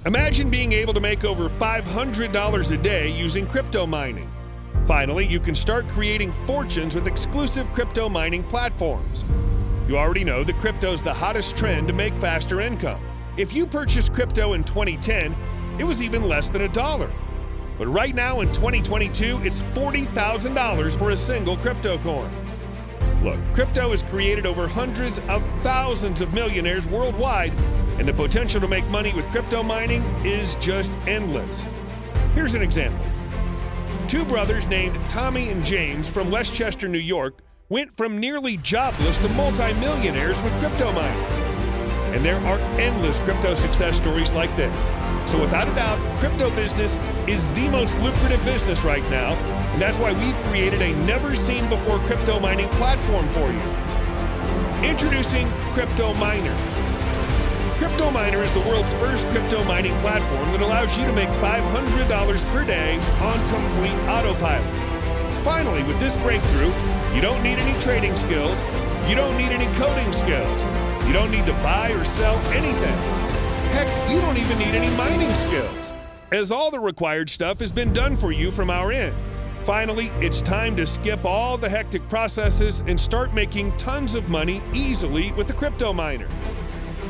Imagine being able to make over $500 a day using crypto mining. Finally, you can start creating fortunes with exclusive crypto mining platforms. You already know that crypto is the hottest trend to make faster income. If you purchased crypto in 2010, it was even less than $1. But right now in 2022, it's $40,000 for a single crypto coin. Look, crypto has created over hundreds of thousands of millionaires worldwide, and the potential to make money with crypto mining is just endless. Here's an example. Two brothers named Tommy and James from Westchester, New York, went from nearly jobless to multi-millionaires with crypto mining. And there are endless crypto success stories like this. So without a doubt, crypto business is the most lucrative business right now, and that's why we've created a never-seen-before crypto mining platform for you. Introducing CryptoMiner. CryptoMiner is the world's first crypto mining platform that allows you to make $500 per day on Complete Autopilot. Finally, with this breakthrough, you don't need any trading skills, you don't need any coding skills, you don't need to buy or sell anything. Heck, you don't even need any mining skills, as all the required stuff has been done for you from our end. Finally, it's time to skip all the hectic processes and start making tons of money easily with the crypto miner.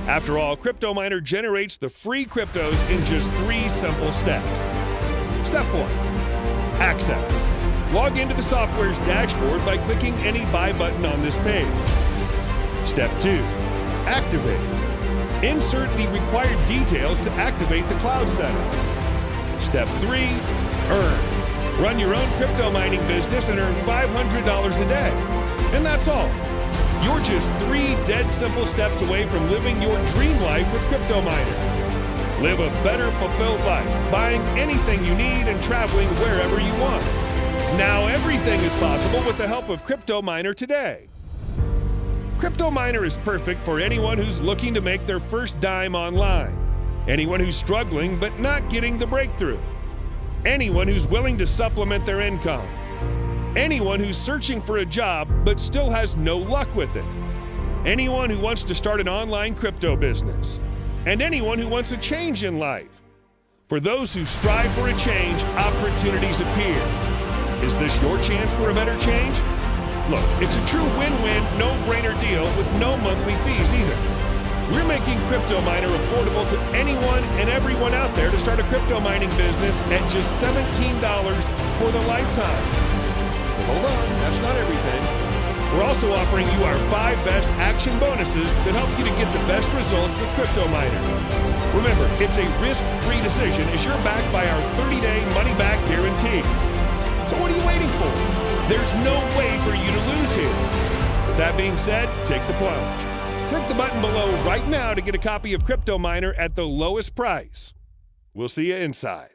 After all, crypto miner generates the free cryptos in just 3 simple steps. Step 1. Access. Log into the software's dashboard by clicking any buy button on this page. Step 2. Activate. Insert the required details to activate the cloud setup. Step 3. Earn. Run your own crypto mining business and earn $500 a day. And that's all. You're just 3 dead simple steps away from living your dream life with crypto miner. Live a better, fulfilled life, buying anything you need and traveling wherever you want. Now everything is possible with the help of crypto miner today. Crypto miner is perfect for anyone who's looking to make their first dime online, anyone who's struggling but not getting the breakthrough, anyone who's willing to supplement their income, anyone who's searching for a job but still has no luck with it, anyone who wants to start an online crypto business, and anyone who wants a change in life. For those who strive for a change, opportunities appear. Is this your chance for a better change? Look, it's a true win-win, no-brainer deal with no monthly fees either. We're making crypto miner affordable to anyone and everyone out there to start a crypto mining business at just $17 for the lifetime. But hold on, that's not everything. We're also offering you our 5 best action bonuses that help you to get the best results with crypto miner. Remember, it's a risk-free decision as you're backed by our 30-day money-back guarantee. So what are you waiting for? There's no way for you to lose here. With that being said, take the plunge. Click the button below right now to get a copy of Crypto Miner at the lowest price. We'll see you inside.